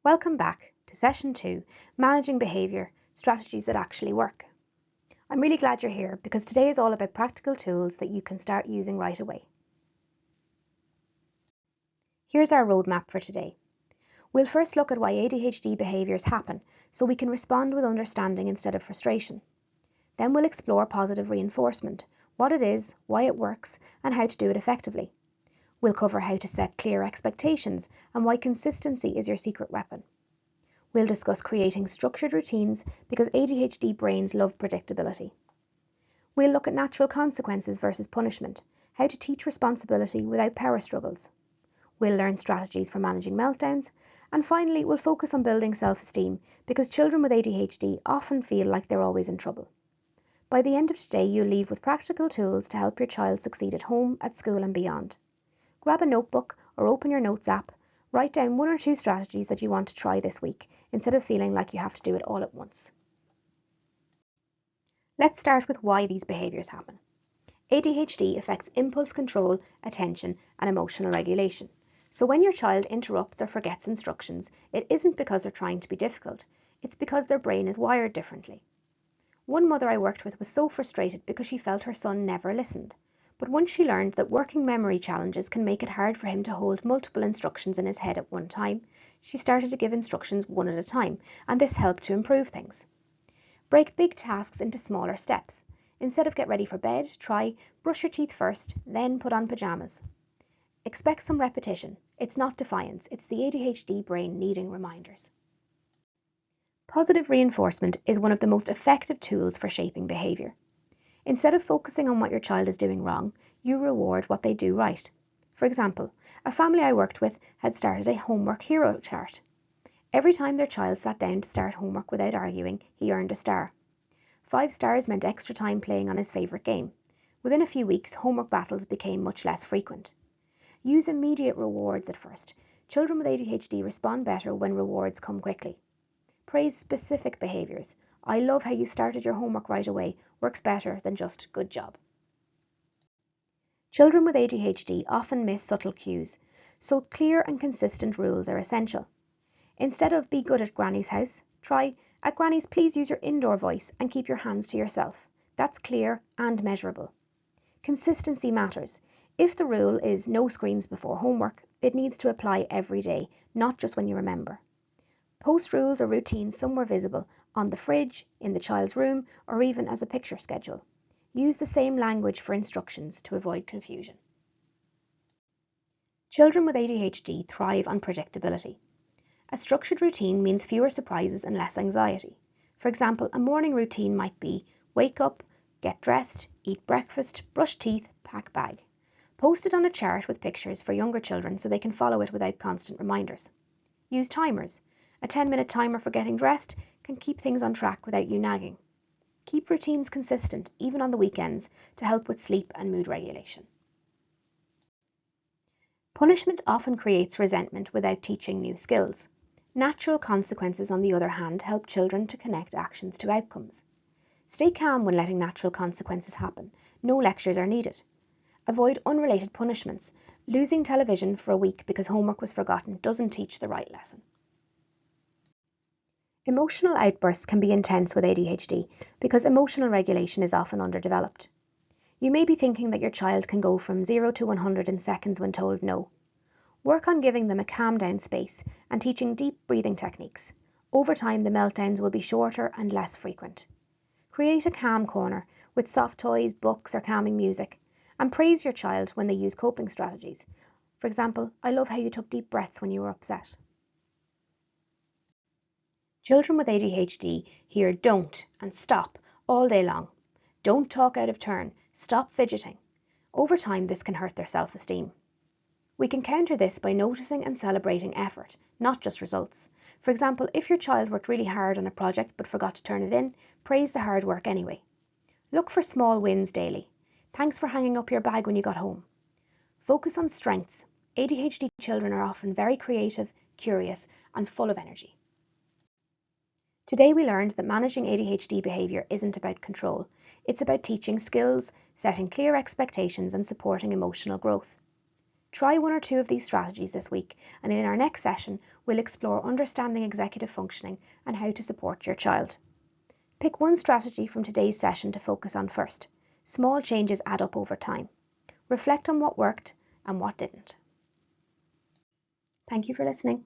Welcome back to Session 2, Managing Behaviour, Strategies that Actually Work. I'm really glad you're here because today is all about practical tools that you can start using right away. Here's our roadmap for today. We'll first look at why ADHD behaviours happen so we can respond with understanding instead of frustration. Then we'll explore positive reinforcement, what it is, why it works, and how to do it effectively. We'll cover how to set clear expectations and why consistency is your secret weapon. We'll discuss creating structured routines because ADHD brains love predictability. We'll look at natural consequences versus punishment, how to teach responsibility without power struggles. We'll learn strategies for managing meltdowns. And finally, we'll focus on building self-esteem because children with ADHD often feel like they're always in trouble. By the end of today, you'll leave with practical tools to help your child succeed at home, at school and beyond. Grab a notebook or open your notes app, write down 1 or 2 strategies that you want to try this week instead of feeling like you have to do it all at once. Let's start with why these behaviours happen. ADHD affects impulse control, attention and emotional regulation. So when your child interrupts or forgets instructions, it isn't because they're trying to be difficult, it's because their brain is wired differently. One mother I worked with was so frustrated because she felt her son never listened. But once she learned that working memory challenges can make it hard for him to hold multiple instructions in his head at one time, she started to give instructions one at a time, and this helped to improve things. Break big tasks into smaller steps. Instead of get ready for bed, try brush your teeth first, then put on pyjamas. Expect some repetition. It's not defiance, it's the ADHD brain needing reminders. Positive reinforcement is one of the most effective tools for shaping behaviour. Instead of focusing on what your child is doing wrong, you reward what they do right. For example, a family I worked with had started a homework hero chart. Every time their child sat down to start homework without arguing, he earned a star. 5 stars meant extra time playing on his favourite game. Within a few weeks, homework battles became much less frequent. Use immediate rewards at first. Children with ADHD respond better when rewards come quickly. Praise specific behaviours. I love how you started your homework right away works better than just good job. Children with ADHD often miss subtle cues, so clear and consistent rules are essential. Instead of be good at Granny's house, try at Granny's please use your indoor voice and keep your hands to yourself. That's clear and measurable. Consistency matters. If the rule is no screens before homework, it needs to apply every day, not just when you remember. Post rules or routines somewhere visible, on the fridge, in the child's room, or even as a picture schedule. Use the same language for instructions to avoid confusion. Children with ADHD thrive on predictability. A structured routine means fewer surprises and less anxiety. For example, a morning routine might be wake up, get dressed, eat breakfast, brush teeth, pack bag. Post it on a chart with pictures for younger children so they can follow it without constant reminders. Use timers. A 10-minute timer for getting dressed can keep things on track without you nagging. Keep routines consistent, even on the weekends, to help with sleep and mood regulation. Punishment often creates resentment without teaching new skills. Natural consequences, on the other hand, help children to connect actions to outcomes. Stay calm when letting natural consequences happen. No lectures are needed. Avoid unrelated punishments. Losing television for a week because homework was forgotten doesn't teach the right lesson. Emotional outbursts can be intense with ADHD because emotional regulation is often underdeveloped. You may be thinking that your child can go from 0 to 100 in seconds when told no. Work on giving them a calm down space and teaching deep breathing techniques. Over time, the meltdowns will be shorter and less frequent. Create a calm corner with soft toys, books or calming music, and praise your child when they use coping strategies. For example, I love how you took deep breaths when you were upset. Children with ADHD hear don't and stop all day long. Don't talk out of turn. Stop fidgeting. Over time, this can hurt their self-esteem. We can counter this by noticing and celebrating effort, not just results. For example, if your child worked really hard on a project but forgot to turn it in, praise the hard work anyway. Look for small wins daily. Thanks for hanging up your bag when you got home. Focus on strengths. ADHD children are often very creative, curious, and full of energy. Today we learned that managing ADHD behaviour isn't about control. It's about teaching skills, setting clear expectations and supporting emotional growth. Try one or two of these strategies this week, and in our next session, we'll explore understanding executive functioning and how to support your child. Pick one strategy from today's session to focus on first. Small changes add up over time. Reflect on what worked and what didn't. Thank you for listening.